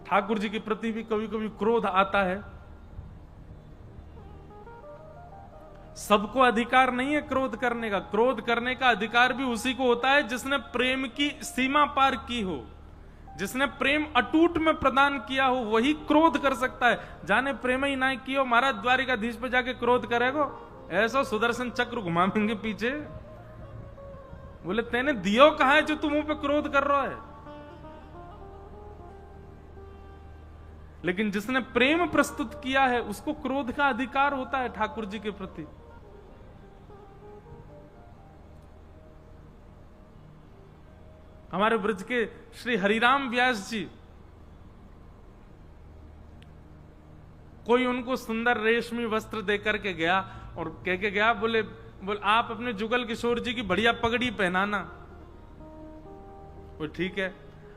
ठाकुर जी के प्रति भी कभी कभी क्रोध आता है। सबको अधिकार नहीं है क्रोध करने का। क्रोध करने का अधिकार भी उसी को होता है जिसने प्रेम की सीमा पार की हो, जिसने प्रेम अटूट में प्रदान किया हो, वही क्रोध कर सकता है। जाने प्रेम ही ना कियो, महाराज द्वारिकाधीश पे जाके क्रोध करेगो, ऐसा सुदर्शन चक्र घुमाएंगे पीछे। बोले तेने दियो कहा है जो तुम मुंह पे क्रोध कर रहा है। लेकिन जिसने प्रेम प्रस्तुत किया है उसको क्रोध का अधिकार होता है ठाकुर जी के प्रति। हमारे ब्रज के श्री हरिराम व्यास जी, कोई उनको सुंदर रेशमी वस्त्र देकर के गया और कह के गया, बोले आप अपने जुगल किशोर जी की बढ़िया पगड़ी पहनाना। वो ठीक है।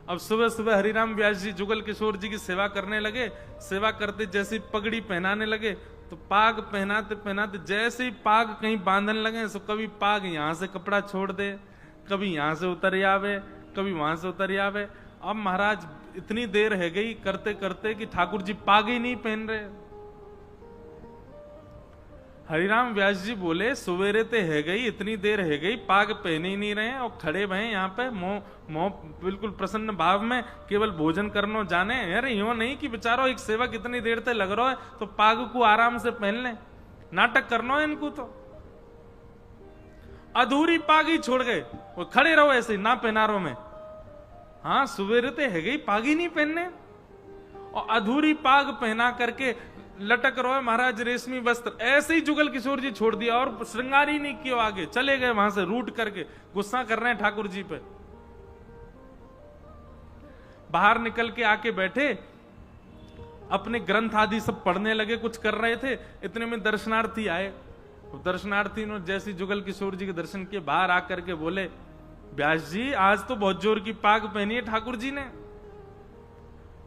अब सुबह सुबह हरिराम व्यास जी जुगल किशोर जी की सेवा करने लगे। सेवा करते जैसे पगड़ी पहनाने लगे तो पाग पहनाते पहनाते जैसे ही पाग कहीं बांधने लगे तो कभी पाग यहां से कपड़ा छोड़ दे, कभी यहां से उतर आवे, कभी वहां से उतर आवे। अब महाराज इतनी देर है गई करते करते कि ठाकुर जी पाग ही नहीं पहन रहे। हरिराम व्यास जी बोले सवेरे ते है गई, इतनी देर है गई, पाग पहने ही नहीं रहे और खड़े भय यहाँ पे मोह बिल्कुल प्रसन्न भाव में केवल भोजन करनो जाने। अरे यूं नहीं कि बेचारो एक सेवक इतनी देर तक लग रहा है तो पाग को आराम से पहन ले, नाटक करना है इनको। तो अधूरी पाग ही छोड़ गए, वो खड़े रहो ऐसे ना पहना रहो मैं। हाँ सवेरे ते है गई, पाग ही नहीं पहनने और अधूरी पाग पहना करके लटक रहो है महाराज रेशमी वस्त्र। ऐसे ही जुगल किशोर जी छोड़ दिया और श्रृंगार ही नहीं किया, आगे चले गए वहां से रूट करके। गुस्सा कर रहे हैं ठाकुर जी पे। बाहर निकल के आके बैठे, अपने ग्रंथ आदि सब पढ़ने लगे, कुछ कर रहे थे। इतने में दर्शनार्थी आए। दर्शनार्थी ने जैसे जुगल किशोर जी के दर्शन किए, बाहर आकर के बोले व्यास जी आज तो बहुत जोर की पाग पहनी है ठाकुर जी ने।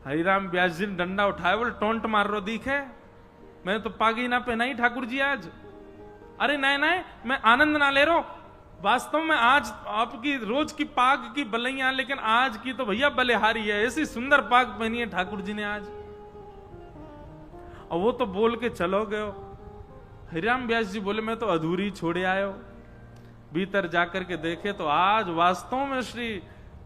हरिराम व्यास जी ने डंडा उठाया, बोले टोंट मार रो दिखे, मैं तो पाग ही ना पहनाई ठाकुर जी आज। अरे नहीं नहीं, मैं आनंद ना ले रहा हूं, वास्तव में आज आपकी रोज की पाग की बलैया, लेकिन आज की तो भैया बलिहारी है, ऐसी सुंदर पाग पहनी है ठाकुर जी ने आज। और वो तो बोल के चलो गए। हरिराम व्यास जी बोले मैं तो अधूरी छोड़े आयो। भीतर जाकर के देखे तो आज वास्तव में श्री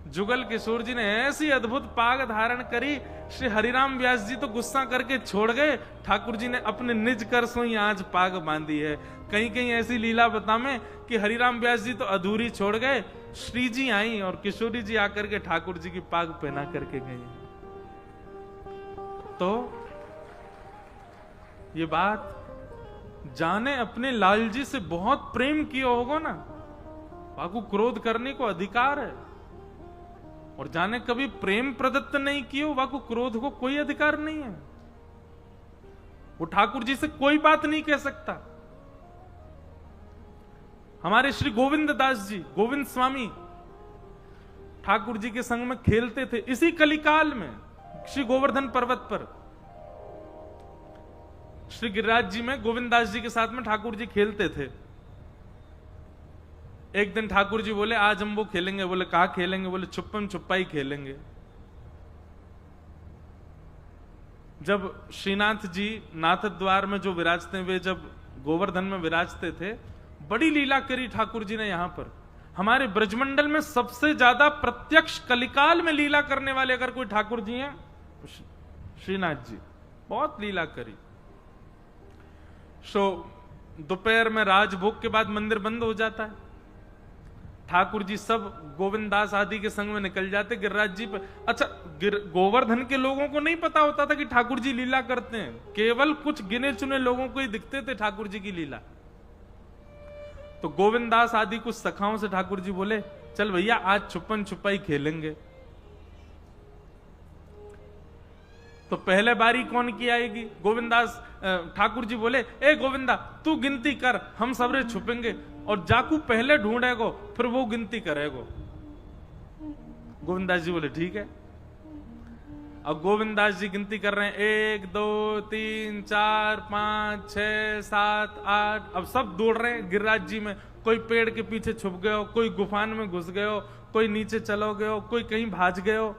जुगल किशोर जी ने ऐसी अद्भुत पाग धारण करी। श्री हरिराम व्यास जी तो गुस्सा करके छोड़ गए, ठाकुर जी ने अपने निज कर सो ही आज पाग बांधी है। कहीं कहीं ऐसी लीला बता में कि हरिराम व्यास जी तो अधूरी छोड़ गए, श्री जी आई और किशोरी जी आकर के ठाकुर जी की पाग पहना करके गई। तो ये बात जाने अपने लाल जी से बहुत प्रेम किया होगा ना, बाकू क्रोध करने को अधिकार है। और जाने कभी प्रेम प्रदत्त नहीं किया, बाकू क्रोध को कोई अधिकार नहीं है। वो ठाकुर जी से कोई बात नहीं कह सकता। हमारे श्री गोविंद दास जी, गोविंद स्वामी ठाकुर जी के संग में खेलते थे इसी कलिकाल में, श्री गोवर्धन पर्वत पर। श्री गिरिराज जी में गोविंद दास जी के साथ में ठाकुर जी खेलते थे। एक दिन ठाकुर जी बोले आज हम वो खेलेंगे। बोले कहा खेलेंगे? बोले छुपम छुपाई खेलेंगे। जब श्रीनाथ जी नाथ द्वार में जो विराजते, वे जब गोवर्धन में विराजते थे, बड़ी लीला करी ठाकुर जी ने यहां पर। हमारे ब्रजमंडल में सबसे ज्यादा प्रत्यक्ष कलिकाल में लीला करने वाले अगर कोई ठाकुर जी हैं, श्रीनाथ जी, बहुत लीला करी। सो दोपहर में राजभोग के बाद मंदिर बंद हो जाता है, ठाकुर जी सब गोविंद दास आदि के संग में निकल जाते गिरिराज जी पर। अच्छा, गोवर्धन के लोगों को नहीं पता होता था कि ठाकुर जी लीला करते हैं, केवल कुछ गिने चुने लोगों को ही दिखते थे ठाकुर जी की लीला। तो गोविंद दास आदि कुछ सखाओं से ठाकुर जी बोले चल भैया आज छुपन छुपाई खेलेंगे। तो पहले बारी कौन की आएगी? गोविंदास ठाकुर जी बोले ए गोविंदा तू गिनती कर, हम सबरे छुपेंगे और जाकू पहले ढूंढेगो फिर वो गिनती करेगो। गोविंदास जी बोले ठीक है। अब गोविंदास जी गिनती कर रहे हैं 1 2 3 4 5 6 7 8। अब सब दौड़ रहे हैं गिरिराज जी में, कोई पेड़ के पीछे छुप गए हो, कोई गुफान में घुस गए हो, कोई नीचे चलो गए हो, कोई कहीं भाज गए हो।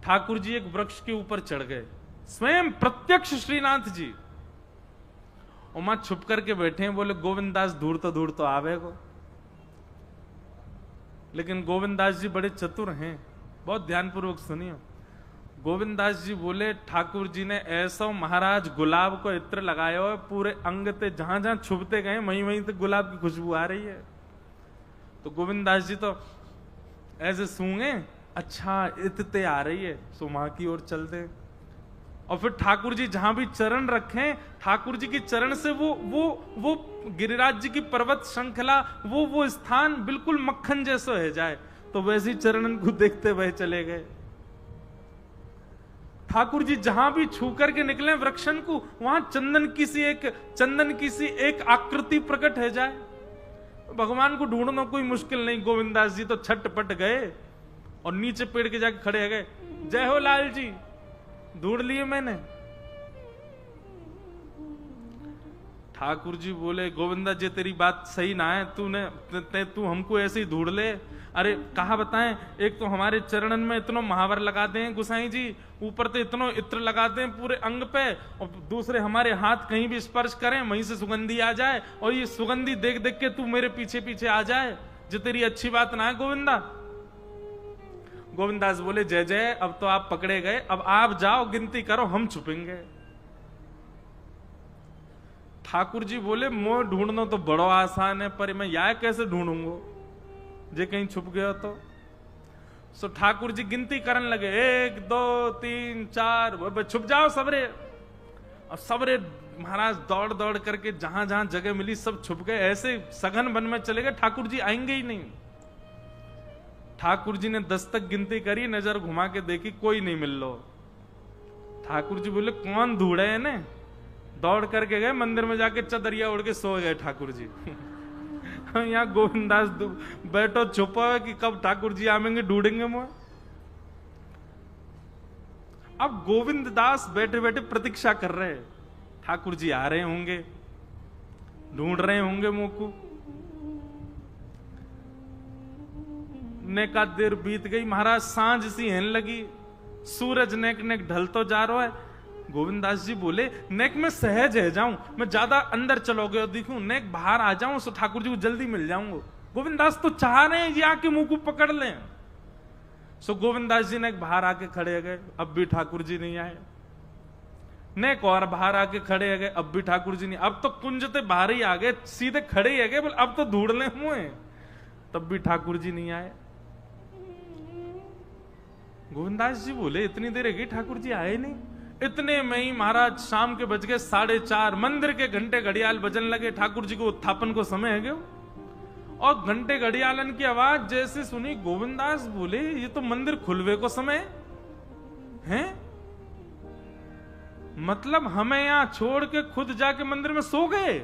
ठाकुर जी एक वृक्ष के ऊपर चढ़ गए, स्वयं प्रत्यक्ष श्रीनाथ जी, और मां छुप करके बैठे हैं। बोले गोविंदास दूर तो आवेगो। लेकिन गोविंदास जी बड़े चतुर हैं, बहुत ध्यानपूर्वक सुनियो। गोविंदास जी बोले ठाकुर जी ने ऐसा महाराज गुलाब को इत्र लगाया हो पूरे अंग ते, जहां जहां छुपते गए वहीं वहीं तक गुलाब की खुशबू आ रही है। तो गोविंदास जी तो ऐसे सूंगे, अच्छा इतते आ रही है, सो मां की ओर चलते। और फिर ठाकुर जी जहां भी चरण रखें, ठाकुर जी की चरण से वो गिरिराज जी की पर्वत श्रृंखला, वो स्थान बिल्कुल मक्खन जैसा हो जाए। तो वैसे ही चरणन को देखते हुए चले गए। ठाकुर जी जहां भी छू करके निकले वृक्षन को, वहां चंदन की सी एक आकृति प्रकट है जाए। भगवान को ढूंढना कोई मुश्किल नहीं। गोविंदास जी तो छटपट गए और नीचे पेड़ के जाके खड़े हो गए। जय हो लाल जी, ढूंढ लिए मैंने। ठाकुर जी बोले गोविंदा जी तेरी बात सही ना है, तू हमको ऐसे ही ढूंढ ले। अरे कहा बताएं, एक तो हमारे चरणन में इतना महावर लगाते हैं गुसाई जी, ऊपर तो इतना इत्र लगाते हैं पूरे अंग पे, और दूसरे हमारे हाथ कहीं भी स्पर्श करें वहीं से सुगंधी आ जाए, और ये सुगंधी देख देख के तू मेरे पीछे पीछे आ जाए, जो तेरी अच्छी बात ना है गोविंदा। गोविंदास बोले जय जय, अब तो आप पकड़े गए, अब आप जाओ गिनती करो, हम छुपेंगे। ठाकुर जी बोले मोह ढूंढना तो बड़ा आसान है, पर मैं यह कैसे ढूंढूंगा जे कहीं छुप गया तो। सो ठाकुर जी गिनती करने लगे, 1 2 3 4, छुप जाओ सबरे। अब सबरे महाराज दौड़ दौड़ करके जहां जहां जगह मिली सब छुप गए। ऐसे सघन वन में चले गए, ठाकुर जी आएंगे ही नहीं। ठाकुर जी ने 10 तक गिनती करी, नजर घुमा के देखी कोई नहीं मिल लो। ठाकुर जी बोले कौन ढूंढे है ने? दौड़ करके गए मंदिर में, जाके चदरिया उड़ के सो गए ठाकुर जी। यहाँ गोविंदास बैठो छुपा है कि कब ठाकुर जी आवेंगे ढूंढेंगे मुझे। अब गोविंद दास बैठे बैठे प्रतीक्षा कर रहे हैं, ठाकुर जी आ रहे होंगे, ढूंढ रहे होंगे मुंह को। नेका देर बीत गई, महाराज सांझ सी हेन लगी, सूरज नेक नेक ढल तो जा रहा है। गोविंदास जी बोले नेक में सहज है जाऊं, मैं ज्यादा अंदर चलोगे और देखूं नेक बाहर आ जाऊं, सो ठाकुर जी को जल्दी मिल जाऊंगा। गोविंदास तो चाह रहे हैं ये आके मुंह को पकड़ लें। सो गोविंदास जी नेक बाहर आके खड़े गए, अब भी ठाकुर जी नहीं आए। नेक और बाहर आके खड़े गए, अब भी ठाकुर जी नहीं। अब तो कुंजते बाहर ही आ गए, सीधे खड़े ही गए, बोले अब तो ढूंढ ले मुझे, तब भी ठाकुर जी नहीं आए। गोविंदास जी बोले इतनी देर है ठाकुर जी आए नहीं। इतने में ही महाराज शाम के बज गए 4:30, मंदिर के घंटे घड़ियाल बजन लगे। ठाकुर जी को उत्थापन को समय है गयो, और घंटे घड़ियालन की आवाज जैसे सुनी, गोविंदास बोले ये तो मंदिर खुलवे को समय है, मतलब हमें यहां छोड़ के खुद जाके मंदिर में सो गए।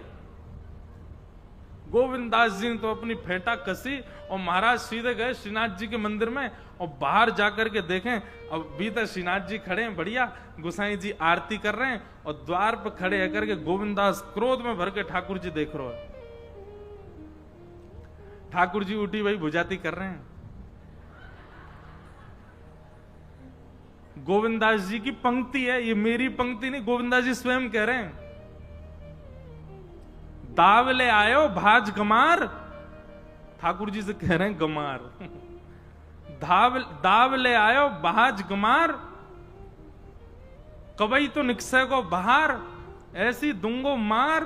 गोविंदास जी ने तो अपनी फेंटा कसी और महाराज सीधे गए श्रीनाथ जी के मंदिर में, और बाहर जाकर के देखें अब भीतर श्रीनाथ जी खड़े हैं बढ़िया, गोसाई जी आरती कर रहे हैं, और द्वार पर खड़े होकर के गोविंदास क्रोध में भर के ठाकुर जी देख रहे हैं। ठाकुर जी उठी वही भुजाती कर रहे हैं। गोविंदास जी की पंक्ति है, ये मेरी पंक्ति नहीं, गोविंदास जी स्वयं कह रहे हैं। दावले आयो भाज गमार, ठाकुर जी से कह रहे हैं गमार। दावले आयो भाज गमार, कबई तो निकसे को बाहर, ऐसी दूंगो मार।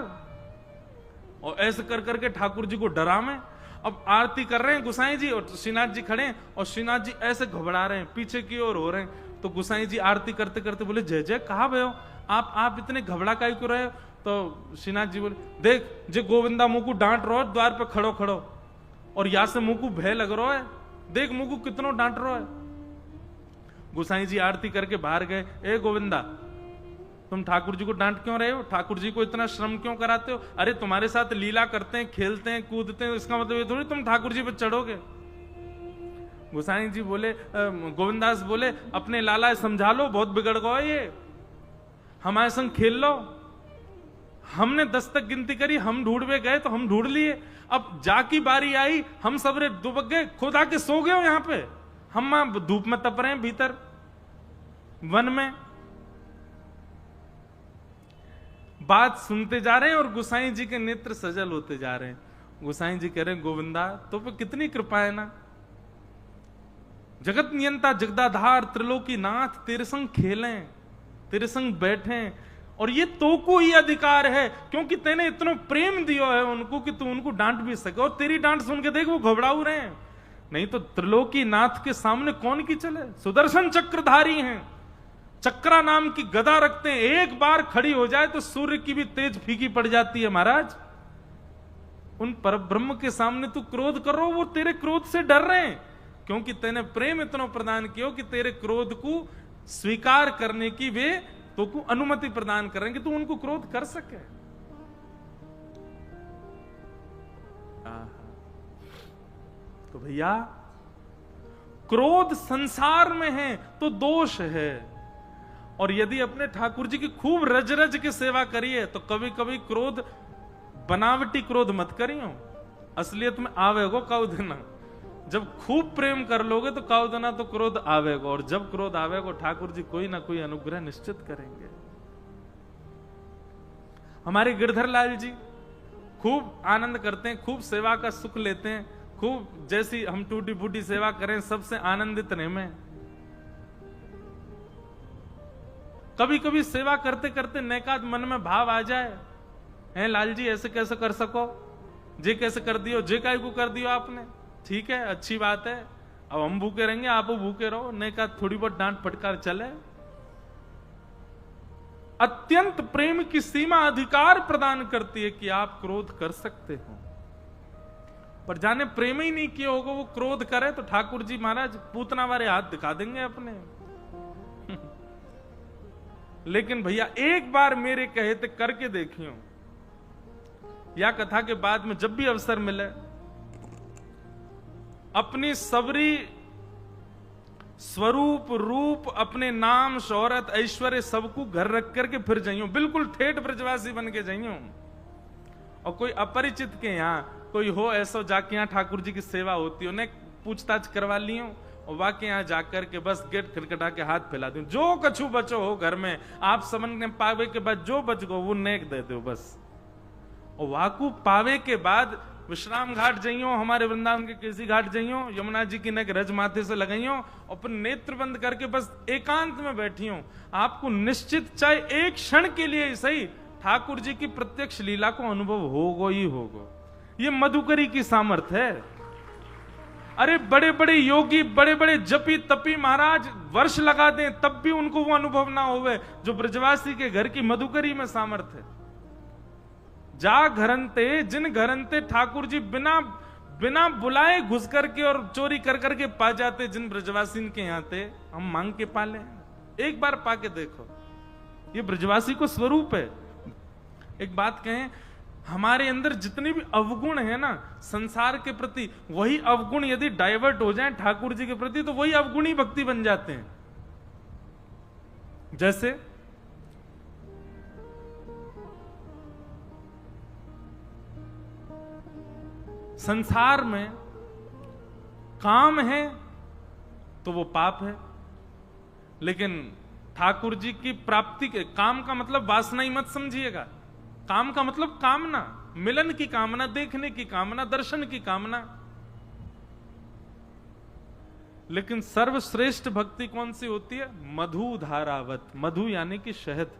और ऐसे कर करके ठाकुर जी को डरावे। अब आरती कर रहे हैं गुसाई जी, और श्रीनाथ जी खड़े हैं, और श्रीनाथ जी ऐसे घबरा रहे हैं, पीछे की ओर हो रहे हैं। तो गुसाई जी आरती करते करते बोले जय जय, कहा भय हो आप इतने घबरा काहे क्यों रहे हो? तो श्रीनाथ जी बोले देख जे गोविंदा मुंह को डांट रहो द्वार पे खड़ो खड़ो, और यहां से मुंह को भय लग रहा है, देख मुंह को कितनो डांट रहा है। गुसाई जी आरती करके बाहर गए, ए गोविंदा तुम ठाकुर जी को डांट क्यों रहे हो? ठाकुर जी को इतना श्रम क्यों कराते हो? अरे तुम्हारे साथ लीला करते हैं, खेलते हैं, कूदते हैं, इसका मतलब ये थोड़ी तुम ठाकुर जी पे चढ़ोगे। गुसाई जी बोले, गोविंदास बोले अपने लाला समझा लो, बहुत बिगड़ गए ये, हमारे संग खेल लो। हमने 10 तक गिनती करी, हम ढूंढवे गए तो हम ढूंढ लिए, अब जाकी बारी आई, हम सबरे दुबक गए, खुद आके सो गए हो यहाँ पे, हम धूप में तप रहे हैं भीतर, वन में बात सुनते जा रहे हैं और गोसाई जी के नेत्र सजल होते जा रहे हैं। गोसाई जी कह रहे हैं, गोविंदा तो पे कितनी कृपा है ना, जगत नियंता जगदाधार त्रिलोकी नाथ तेरे संग खेलें, तेरे संग बैठें, और ये तो को ही अधिकार है क्योंकि तेने इतना प्रेम दिया है उनको कि तू उनको डांट भी सके। और तेरी डांट सुन के देख वो घबराऊ रहे हैं, नहीं तो त्रिलोकी नाथ के सामने कौन की चले। सुदर्शन चक्रधारी हैं, चक्रा नाम की गदा रखते हैं, एक बार खड़ी हो जाए तो सूर्य की भी तेज फीकी पड़ जाती है। महाराज उन परब्रह्म के सामने तू क्रोध कर रहा हो, वो तेरे क्रोध से डर रहे हैं क्योंकि तेने प्रेम इतना प्रदान किया कि तेरे क्रोध को स्वीकार करने की वे तो को अनुमति प्रदान करेंगे, तू उनको क्रोध कर सके। तो भैया क्रोध संसार में है तो दोष है, और यदि अपने ठाकुर जी की खूब रज रज के सेवा करिए तो कभी कभी क्रोध, बनावटी क्रोध मत करियो, असलियत में आवेगो काउदना। जब खूब प्रेम कर लोगे तो काउदना तो क्रोध आवेगो, और जब क्रोध आवेगो ठाकुर जी कोई ना कोई अनुग्रह निश्चित करेंगे। हमारे गिरधर लाल जी खूब आनंद करते हैं, खूब सेवा का सुख लेते हैं, खूब जैसी हम टूटी फूटी सेवा करें सबसे आनंदित रहे में। कभी कभी सेवा करते करते नैकाद मन में भाव आ जाए, हैं लाल जी ऐसे कैसे कर सको, जे कैसे कर दियो, जे काय को कर दियो आपने, ठीक है अच्छी बात है, अब हम भूखे रहेंगे आप भूखे रहो, नैकाद थोड़ी बहुत डांट फटकार चले। अत्यंत प्रेम की सीमा अधिकार प्रदान करती है कि आप क्रोध कर सकते हो, पर जाने प्रेम ही नहीं किया होगा वो क्रोध करे तो ठाकुर जी महाराज पूतना वाले हाथ दिखा देंगे अपने। लेकिन भैया एक बार मेरे कहे थे करके देखियो, या कथा के बाद में जब भी अवसर मिले अपनी सबरी स्वरूप रूप अपने नाम शोहरत ऐश्वर्य सबको घर रख करके फिर जाइयो, बिल्कुल ठेठ ब्रजवासी बन के जाइयो। और कोई अपरिचित के यहाँ कोई हो ऐसा जाके यहाँ ठाकुर जी की सेवा होती हो, ने पूछताछ करवा लियो और वाके यहाँ जाकर के बस गेट खटखटा के हाथ फैला दूं, जो कछु बचो हो घर में आप समझ पावे के बाद जो बच गो वो नेक दे दो बस। और वाकू पावे के बाद विश्राम घाट जाइयो, हमारे वृंदावन के केसी घाट जाइयो, यमुना जी की नेक रज माथे से लगाइयो और फिर नेत्र बंद करके बस एकांत में बैठियो, आपको निश्चित चाहे एक क्षण के लिए ही सही ठाकुर जी की प्रत्यक्ष लीला को अनुभव होगो ही होगो। ये मधुकरी की सामर्थ्य है। अरे बड़े बड़े योगी बड़े बड़े जपी तपी महाराज वर्ष लगा दें तब भी उनको वो अनुभव ना होवे जो ब्रजवासी के घर की मधुकरी में सामर्थ्य है। जा घरनते जिन घरनते ठाकुर जी बिना बिना बुलाए घुस करके और चोरी कर करके पा जाते, जिन ब्रजवासी के यहाँ थे हम मांग के पाले, एक बार पाके देखो, ये ब्रजवासी को स्वरूप है। एक बात कहें, हमारे अंदर जितने भी अवगुण है ना संसार के प्रति, वही अवगुण यदि डाइवर्ट हो जाएं ठाकुर जी के प्रति तो वही अवगुणी भक्ति बन जाते हैं। जैसे संसार में काम है तो वो पाप है, लेकिन ठाकुर जी की प्राप्ति के काम का मतलब वासना ही मत समझिएगा। काम का मतलब कामना, मिलन की कामना, देखने की कामना, दर्शन की कामना। लेकिन सर्वश्रेष्ठ भक्ति कौन सी होती है? मधु धारावत। मधु यानी कि शहद।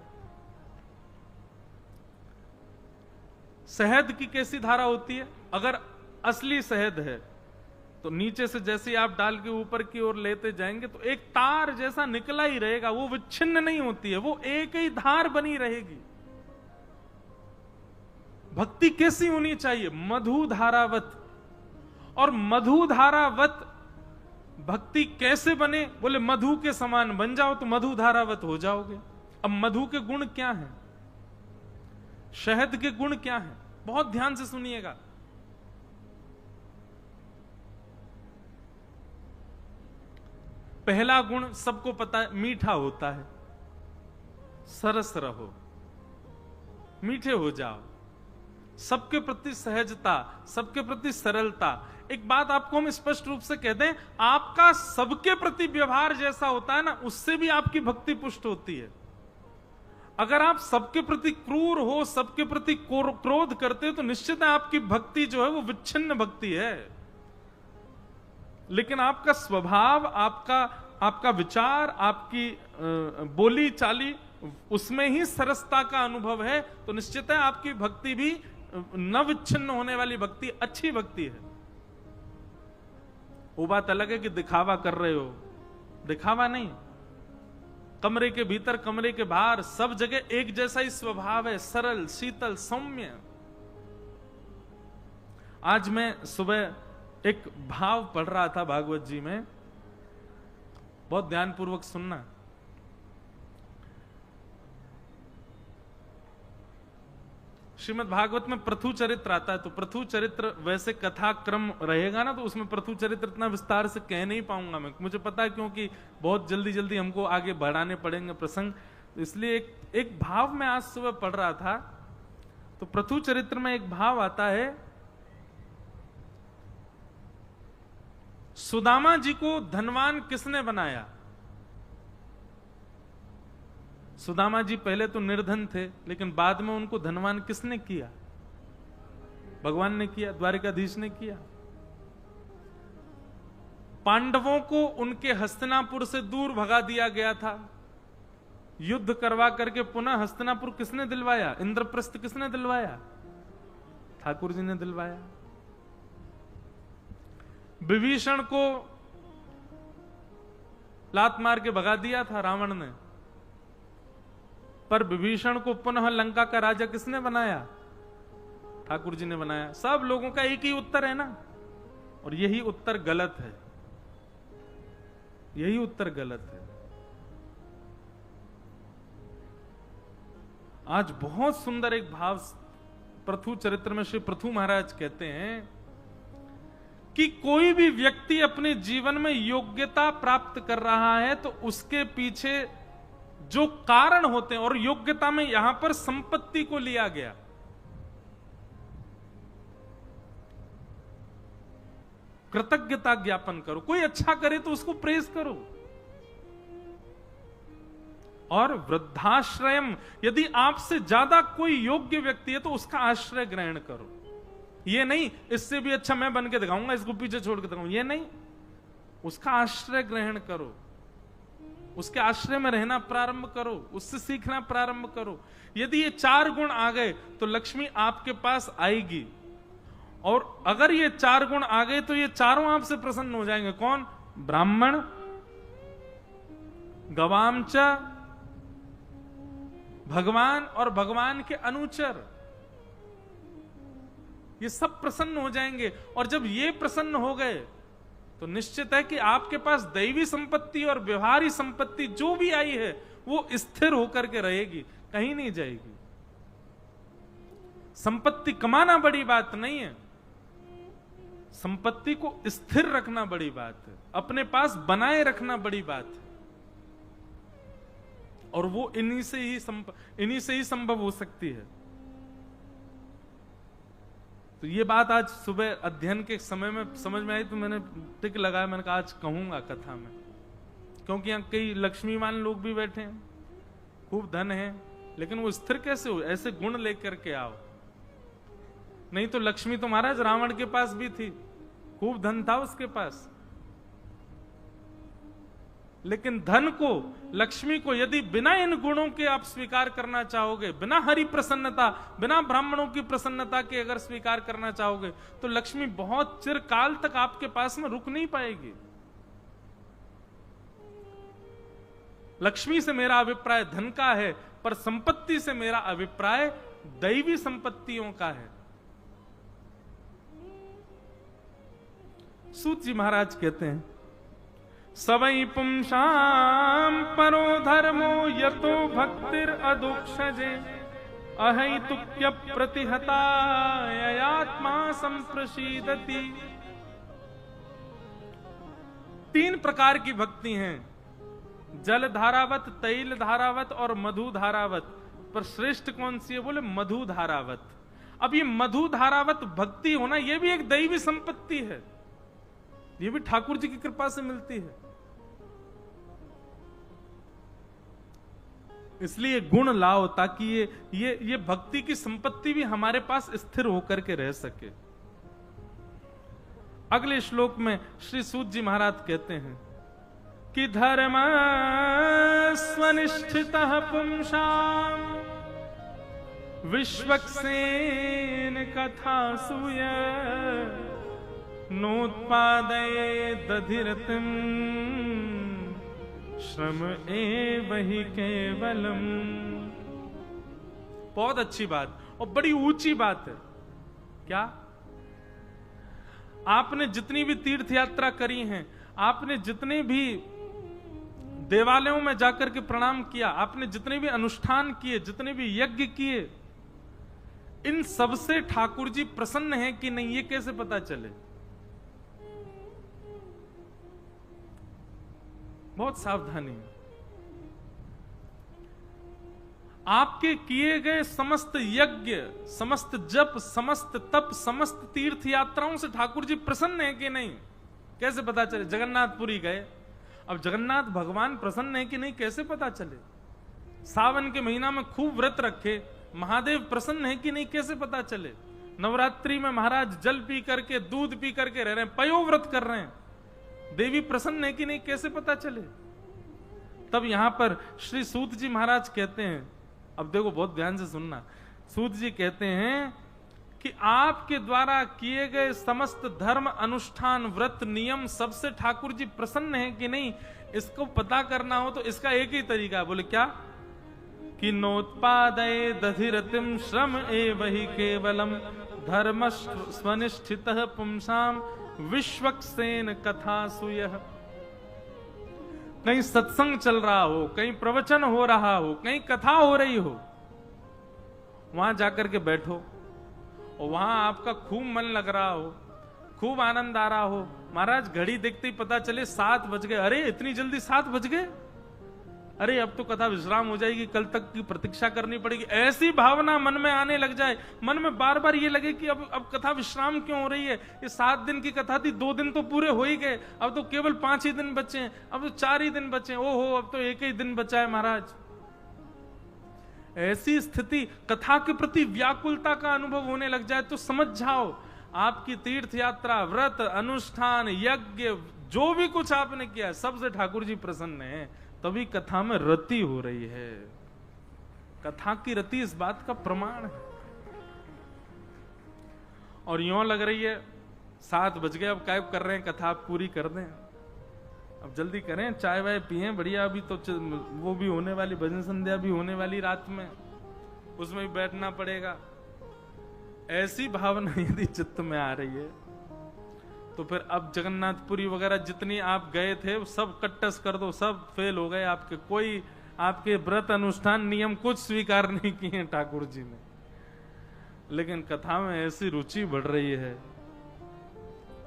शहद की कैसी धारा होती है? अगर असली शहद है तो नीचे से जैसे आप डाल के ऊपर की ओर लेते जाएंगे तो एक तार जैसा निकला ही रहेगा, वो विच्छिन्न नहीं होती है, वो एक ही धार बनी रहेगी। भक्ति कैसी होनी चाहिए? मधु धारावत। और मधु धारावत भक्ति कैसे बने? बोले मधु के समान बन जाओ तो मधु धारावत हो जाओगे। अब मधु के गुण क्या हैं? शहद के गुण क्या हैं? बहुत ध्यान से सुनिएगा। पहला गुण सबको पता है, मीठा होता है। सरस रहो, मीठे हो जाओ। सबके प्रति सहजता, सबके प्रति सरलता। एक बात आपको हम स्पष्ट रूप से कहते हैं, आपका सबके प्रति व्यवहार जैसा होता है ना, उससे भी आपकी भक्ति पुष्ट होती है। अगर आप सबके प्रति क्रूर हो, सबके प्रति क्रोध करते हो, तो निश्चित है आपकी भक्ति जो है वो विच्छिन्न भक्ति है। लेकिन आपका स्वभाव, आपका विचार, आपकी बोली चाली, उसमें ही सरसता का अनुभव है, तो निश्चित है आपकी भक्ति भी न विच्छिन्न होने वाली भक्ति, अच्छी भक्ति है। वो बात अलग है कि दिखावा कर रहे हो, दिखावा नहीं। कमरे के भीतर, कमरे के बाहर, सब जगह एक जैसा ही स्वभाव है, सरल, शीतल, सौम्य। आज मैं सुबह एक भाव पढ़ रहा था भागवत जी में, बहुत ध्यानपूर्वक सुनना। श्रीमद् भागवत में प्रथु चरित्र आता है, तो प्रथु चरित्र वैसे कथा क्रम रहेगा ना, तो उसमें प्रथु चरित्र इतना विस्तार से कह नहीं पाऊंगा मैं, मुझे पता है, क्योंकि बहुत जल्दी जल्दी हमको आगे बढ़ाने पड़ेंगे प्रसंग, तो इसलिए एक भाव में आज सुबह पढ़ रहा था। तो प्रथु चरित्र में एक भाव आता है, सुदामा जी को धनवान किसने बनाया? सुदामा जी पहले तो निर्धन थे, लेकिन बाद में उनको धनवान किसने किया? भगवान ने किया, द्वारिकाधीश ने किया। पांडवों को उनके हस्तिनापुर से दूर भगा दिया गया था, युद्ध करवा करके पुनः हस्तिनापुर किसने दिलवाया? इंद्रप्रस्थ किसने दिलवाया? ठाकुर जी ने दिलवाया। विभीषण को लात मार के भगा दिया था रावण ने, पर विभीषण को पुनः लंका का राजा किसने बनाया? ठाकुर जी ने बनाया। सब लोगों का एक ही उत्तर है ना, और यही उत्तर गलत है, यही उत्तर गलत है। आज बहुत सुंदर एक भाव प्रथु चरित्र में श्री प्रथु महाराज कहते हैं कि कोई भी व्यक्ति अपने जीवन में योग्यता प्राप्त कर रहा है तो उसके पीछे जो कारण होते हैं, और योग्यता में यहां पर संपत्ति को लिया गया, कृतज्ञता ज्ञापन करो। कोई अच्छा करे तो उसको प्रेज करो। और वृद्धाश्रयम, यदि आपसे ज्यादा कोई योग्य व्यक्ति है तो उसका आश्रय ग्रहण करो। ये नहीं इससे भी अच्छा मैं बन के दिखाऊंगा, इसको पीछे छोड़ के दिखाऊंगा, ये नहीं, उसका आश्रय ग्रहण करो, उसके आश्रय में रहना प्रारंभ करो, उससे सीखना प्रारंभ करो। यदि ये 4 गुण आ गए तो लक्ष्मी आपके पास आएगी, और अगर ये 4 गुण आ गए तो ये चारों आपसे प्रसन्न हो जाएंगे। कौन? ब्राह्मण, गवामच, भगवान और भगवान के अनुचर, ये सब प्रसन्न हो जाएंगे। और जब ये प्रसन्न हो गए तो निश्चित है कि आपके पास दैवी संपत्ति और व्यवहारिक संपत्ति जो भी आई है वो स्थिर होकर के रहेगी, कहीं नहीं जाएगी। संपत्ति कमाना बड़ी बात नहीं है, संपत्ति को स्थिर रखना बड़ी बात है, अपने पास बनाए रखना बड़ी बात है, और वो इन्हीं से ही संभव हो सकती है। तो ये बात आज सुबह अध्ययन के समय में समझ में आई, तो मैंने टिक लगाया, मैंने कहा आज कहूंगा कथा में, क्योंकि यहाँ कई लक्ष्मीवान लोग भी बैठे हैं, खूब धन है, लेकिन वो स्थिर कैसे हो? ऐसे गुण लेकर के आओ। नहीं तो लक्ष्मी तो महाराज रावण के पास भी थी, खूब धन था उसके पास, लेकिन धन को, लक्ष्मी को यदि बिना इन गुणों के आप स्वीकार करना चाहोगे, बिना हरि प्रसन्नता, बिना ब्राह्मणों की प्रसन्नता के अगर स्वीकार करना चाहोगे, तो लक्ष्मी बहुत चिरकाल तक आपके पास में रुक नहीं पाएगी। लक्ष्मी से मेरा अभिप्राय धन का है, पर संपत्ति से मेरा अभिप्राय दैवी संपत्तियों का है। सूत जी महाराज कहते हैं, सवै पुंसाम परो धर्मो यतो भक्तिर अदुक्षजे अहैतुक्य प्रतिहतायात्मा संप्रसीदति। 3 प्रकार की भक्ति हैं, जल धारावत, तैल धारावत और मधु धारावत। पर श्रेष्ठ कौन सी है? बोले मधु धारावत। अब ये मधु धारावत भक्ति होना, ये भी एक दैवी संपत्ति है, ये भी ठाकुर जी की कृपा से मिलती है। इसलिए गुण लाओ ताकि ये भक्ति की संपत्ति भी हमारे पास स्थिर होकर के रह सके। अगले श्लोक में श्री सूत जी महाराज कहते हैं कि धर्म स्वनिष्ठितः पुंसाम विश्वक्सेन कथासूय नोत्पादये दधिरतिम श्रम एव हि केवलम। बहुत अच्छी बात और बड़ी ऊंची बात है। क्या आपने जितनी भी तीर्थ यात्रा करी हैं, आपने जितने भी देवालयों में जाकर के प्रणाम किया, आपने जितने भी अनुष्ठान किए, जितने भी यज्ञ किए, इन सब से ठाकुर जी प्रसन्न हैं कि नहीं, ये कैसे पता चले? बहुत सावधानी है। आपके किए गए समस्त यज्ञ, समस्त जप, समस्त तप, समस्त तीर्थ यात्राओं से ठाकुर जी प्रसन्न है कि नहीं, कैसे पता चले? जगन्नाथपुरी गए, अब जगन्नाथ भगवान प्रसन्न है कि नहीं कैसे पता चले? सावन के महीना में खूब व्रत रखे, महादेव प्रसन्न है कि नहीं कैसे पता चले? नवरात्रि में महाराज जल पी करके, दूध पी करके रह रहे हैं, पयोव्रत कर रहे हैं, देवी प्रसन्न है कि नहीं कैसे पता चले? तब यहां पर श्री सूत जी महाराज कहते हैं, अब देखो बहुत ध्यान से सुनना, सूत जी कहते हैं कि आपके द्वारा किए गए समस्त धर्म, अनुष्ठान, व्रत, नियम सबसे ठाकुर जी प्रसन्न है कि नहीं, इसको पता करना हो तो इसका एक ही तरीका है। बोले क्या? कि नोत्पादये दधिरतिम श्रम एव हि केवलम धर्म स्वनिष्ठितः पुंसाम विश्वक्सेन कथासूयः। कहीं सत्संग चल रहा हो, कहीं प्रवचन हो रहा हो, कहीं कथा हो रही हो, वहां जाकर के बैठो और वहां आपका खूब मन लग रहा हो, खूब आनंद आ रहा हो, महाराज घड़ी देखते ही पता चले 7 बज गए, अरे इतनी जल्दी 7 बज गए, अरे अब तो कथा विश्राम हो जाएगी, कल तक की प्रतीक्षा करनी पड़ेगी, ऐसी भावना मन में आने लग जाए, मन में बार बार ये लगे कि अब कथा विश्राम क्यों हो रही है, ये 7 दिन की कथा थी, 2 दिन तो पूरे हो ही गए, अब तो केवल 5 ही दिन बचे हैं, अब तो 4 ही दिन बचे हैं, ओहो अब तो 1 ही दिन बचा है महाराज। ऐसी स्थिति, कथा के प्रति व्याकुलता का अनुभव होने लग जाए तो समझ जाओ आपकी तीर्थ यात्रा, व्रत, अनुष्ठान, यज्ञ, जो भी कुछ आपने किया सबसे ठाकुर जी प्रसन्न है, तभी कथा में रति हो रही है। कथा की रति इस बात का प्रमाण है। और यूं लग रही है 7 बज गए, अब कैब कर रहे हैं, कथा आप पूरी कर दें, अब जल्दी करें, चाय वाय पिए, बढ़िया, अभी तो वो भी होने वाली, भजन संध्या भी होने वाली रात में, उसमें भी बैठना पड़ेगा। ऐसी भावना यदि चित्त में आ रही है तो फिर अब जगन्नाथपुरी वगैरह जितनी आप गए थे सब कट्टस कर दो, सब फेल हो गए आपके, कोई आपके व्रत, अनुष्ठान, नियम कुछ स्वीकार नहीं किए ठाकुर जी ने। लेकिन कथा में ऐसी रुचि बढ़ रही है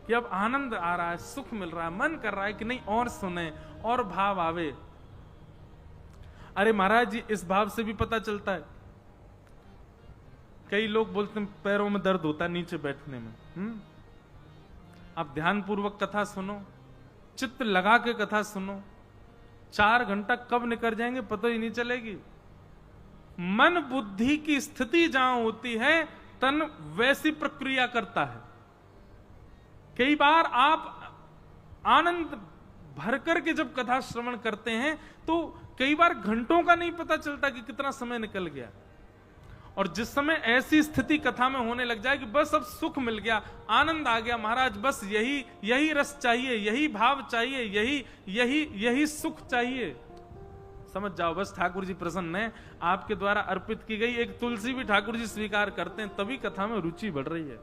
कि अब आनंद आ रहा है, सुख मिल रहा है, मन कर रहा है कि नहीं और सुने, और भाव आवे। अरे महाराज जी इस भाव से भी पता चलता है, कई लोग बोलते हैं पैरों में दर्द होता है नीचे बैठने में, आप ध्यान पूर्वक कथा सुनो, चित्त लगा के कथा सुनो, 4 घंटा कब निकल जाएंगे पता ही नहीं चलेगी। मन बुद्धि की स्थिति जहां होती है, तन वैसी प्रक्रिया करता है। कई बार आप आनंद भर करके जब कथा श्रवण करते हैं तो कई बार घंटों का नहीं पता चलता कि कितना समय निकल गया। और जिस समय ऐसी स्थिति कथा में होने लग जाए कि बस अब सुख मिल गया, आनंद आ गया, महाराज बस यही रस चाहिए, यही भाव चाहिए, यही सुख चाहिए, समझ जाओ बस ठाकुर जी प्रसन्न है, आपके द्वारा अर्पित की गई एक तुलसी भी ठाकुर जी स्वीकार करते हैं, तभी कथा में रुचि बढ़ रही है।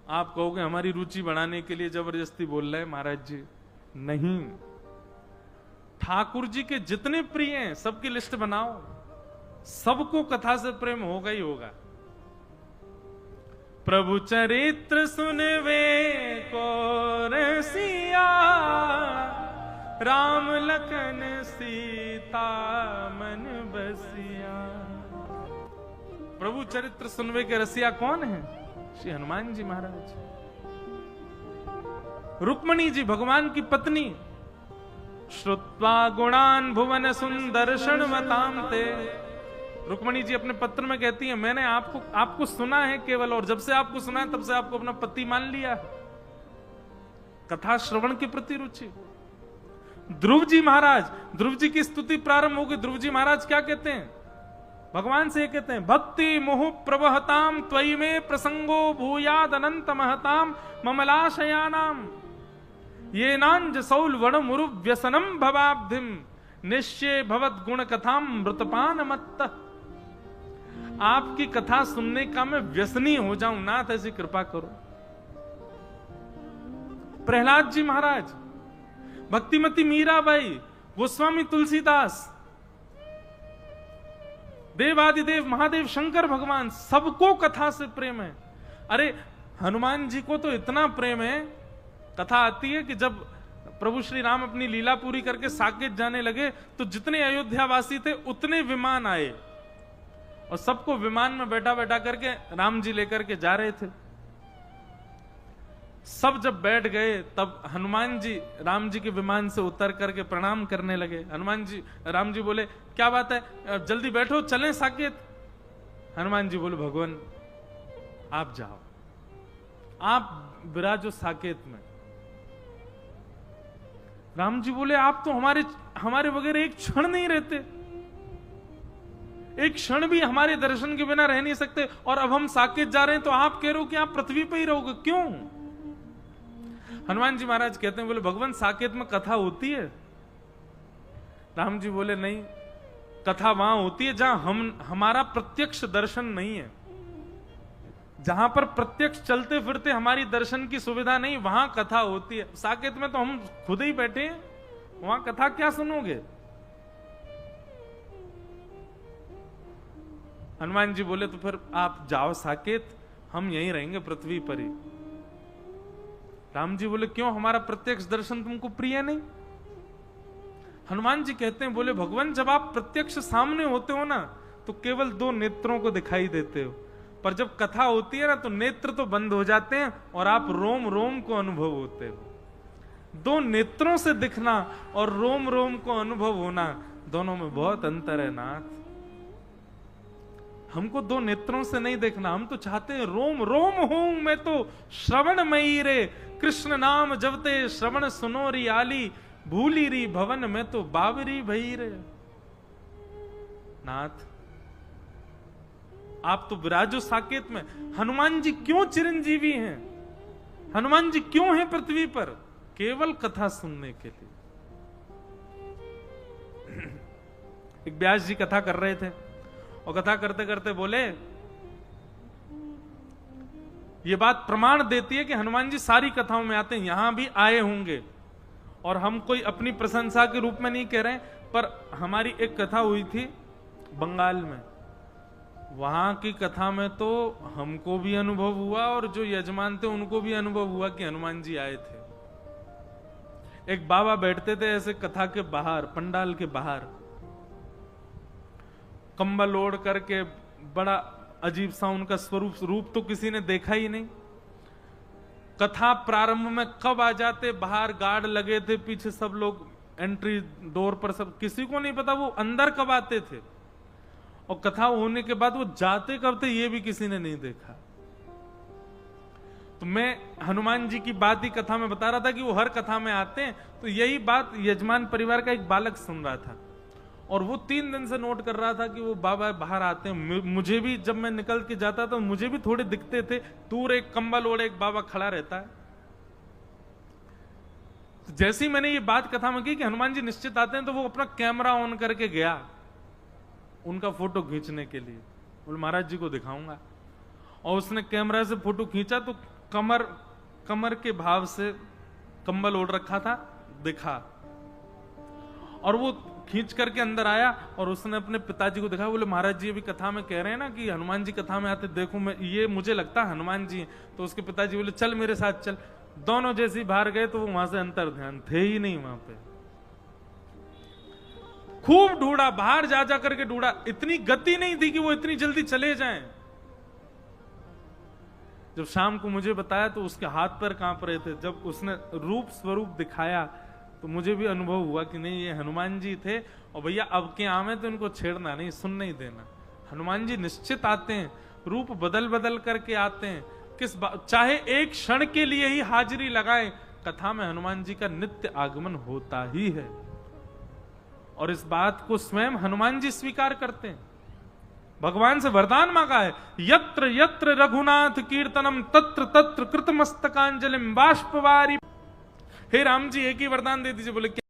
आप कहोगे हमारी रुचि बढ़ाने के लिए जबरदस्ती बोल रहे हैं, महाराज जी नहीं, ठाकुर जी के जितने प्रिय हैं सबकी लिस्ट बनाओ, सबको कथा से प्रेम होगा ही होगा। प्रभु चरित्र सुनवे को रसिया, राम लखन सीता मन बसिया। प्रभु चरित्र सुनवे के रसिया कौन है? श्री हनुमान जी महाराज। रुक्मणी जी भगवान की पत्नी, श्रुत्वा गुणान भुवन सुंदर्शन मताम ते। रुक्मणी जी अपने पत्र में कहती है, मैंने आपको सुना है केवल, और जब से आपको सुना है तब से आपको अपना पति मान लिया। कथा श्रवण के प्रति रुचि। ध्रुव जी महाराज, ध्रुव जी की स्तुति प्रारंभ होगी। ध्रुव जी महाराज क्या कहते हैं? भगवान से कहते हैं, भक्ति मुहु प्रवहताम त्वयि में प्रसंगो भूयाद अनंत महताम ममलाशयानाम ये नांज सौल वण मुरु व्यसनम भवाब्धिम निश्चय भवत गुण कथाम मृतपान मत्त। आपकी कथा सुनने का मैं व्यसनी हो जाऊं, नाथ ऐसी कृपा करो। प्रहलाद जी महाराज, भक्तिमती मीराबाई, गोस्वामी तुलसीदास, देवादिदेव महादेव शंकर भगवान, सबको कथा से प्रेम है। अरे हनुमान जी को तो इतना प्रेम है, कथा आती है कि जब प्रभु श्री राम अपनी लीला पूरी करके साकेत जाने लगे तो जितने अयोध्यावासी थे उतने विमान आए और सबको विमान में बैठा बैठा करके राम जी लेकर के जा रहे थे। सब जब बैठ गए तब हनुमान जी राम जी के विमान से उतर करके प्रणाम करने लगे। राम जी बोले, क्या बात है, जल्दी बैठो, चलें साकेत। हनुमान जी बोले, भगवान आप जाओ, आप विराजो साकेत में। राम जी बोले, आप तो हमारे बगैर एक क्षण नहीं रहते, एक क्षण भी हमारे दर्शन के बिना रह नहीं सकते, और अब हम साकेत जा रहे हैं तो आप कह रहे हो कि आप पृथ्वी पर ही रहोगे, क्यों? हनुमान जी महाराज कहते हैं, बोले भगवान साकेत में कथा होती है? राम जी बोले, नहीं, कथा वहां होती है जहां हमारा प्रत्यक्ष दर्शन नहीं है। जहां पर प्रत्यक्ष चलते फिरते हमारी दर्शन की सुविधा नहीं, वहां कथा होती है। साकेत में तो हम खुद ही बैठे हैं, वहां कथा क्या सुनोगे? हनुमान जी बोले, तो फिर आप जाओ साकेत, हम यहीं रहेंगे पृथ्वी पर ही। राम जी बोले, क्यों, हमारा प्रत्यक्ष दर्शन तुमको प्रिय नहीं? हनुमान जी कहते हैं, बोले भगवान जब आप प्रत्यक्ष सामने होते हो ना तो केवल दो नेत्रों को दिखाई देते हो, पर जब कथा होती है ना तो नेत्र तो बंद हो जाते हैं और आप रोम रोम को अनुभव होते हो। दो नेत्रों से दिखना और रोम रोम को अनुभव होना, दोनों में बहुत अंतर है नाथ। हमको दो नेत्रों से नहीं देखना, हम तो चाहते हैं रोम रोम हूं मैं तो श्रवण मई रे, कृष्ण नाम जपते श्रवण सुनो री आली, भूली री भवन में तो बाबरी भई रे। नाथ आप तो विराजो साकेत में। हनुमान जी क्यों चिरंजीवी हैं? हनुमान जी क्यों हैं पृथ्वी पर? केवल कथा सुनने के लिए। एक व्यास जी कथा कर रहे थे और कथा करते करते बोले, ये बात प्रमाण देती है कि हनुमान जी सारी कथाओं में आते हैं, यहां भी आए होंगे, और हम कोई अपनी प्रशंसा के रूप में नहीं कह रहे, पर हमारी एक कथा हुई थी बंगाल में, वहां की कथा में तो हमको भी अनुभव हुआ और जो यजमान थे उनको भी अनुभव हुआ कि हनुमान जी आए थे। एक बाबा बैठते थे ऐसे कथा के बाहर, पंडाल के बाहर, कंबल ओढ़ करके, बड़ा अजीब सा उनका रूप तो किसी ने देखा ही नहीं। कथा प्रारंभ में कब आ जाते, बाहर गार्ड लगे थे, पीछे सब लोग एंट्री डोर पर, सब किसी को नहीं पता वो अंदर कब आते थे, और कथा होने के बाद वो जाते कब थे ये भी किसी ने नहीं देखा। तो मैं हनुमान जी की बात ही कथा में बता रहा था कि वो हर कथा में आते हैं, तो यही बात यजमान परिवार का एक बालक सुन रहा था और वो 3 दिन से नोट कर रहा था कि वो बाबा बाहर आते हैं। मुझे भी जब मैं निकल के जाता तो मुझे भी थोड़े दिखते थे, दूर एक कंबल ओढ़े एक बाबा खड़ा रहता है। तो जैसे ही मैंने ये बात कथा में की कि हनुमान जी निश्चित आते हैं, तो वो अपना कैमरा ऑन करके गया उनका फोटो खींचने के लिए, बोले महाराज जी को दिखाऊंगा। और उसने कैमरा से फोटो खींचा तो कमर के भाव से कंबल ओढ़ रखा था दिखा, और वो खींच करके अंदर आया और उसने अपने पिताजी को दिखाया, बोले महाराज जी अभी कथा में कह रहे हैं ना कि हनुमान जी कथा में आते, देखो मैं ये मुझे लगता है हनुमान जी। तो उसके पिताजी बोले चल मेरे साथ चल। दोनों जैसे ही बाहर गए तो वो वहां से अंतर ध्यान थे ही नहीं वहां पे। खूब ढूंढा, बाहर जा जा करके ढूंढा, इतनी गति नहीं थी कि वो इतनी जल्दी चले जाएं। जब शाम को मुझे बताया तो उसके हाथ पैर कांप रहे थे। जब उसने रूप स्वरूप दिखाया तो मुझे भी अनुभव हुआ कि नहीं, ये हनुमान जी थे। और भैया अब के आमे तो इनको छेड़ना नहीं, सुन नहीं देना। हनुमान जी निश्चित आते हैं, रूप बदल बदल करके आते हैं। चाहे एक क्षण के लिए ही हाजिरी लगाए, कथा में हनुमान जी का नित्य आगमन होता ही है। और इस बात को स्वयं हनुमान जी स्वीकार करते हैं। भगवान से वरदान मांगा है, यत्र यत्र रघुनाथ कीर्तनम तत्र तत्र कृतमस्तकांजलिम बाष्पवारी। हे राम जी, एक ही वरदान दे दीजिए। बोले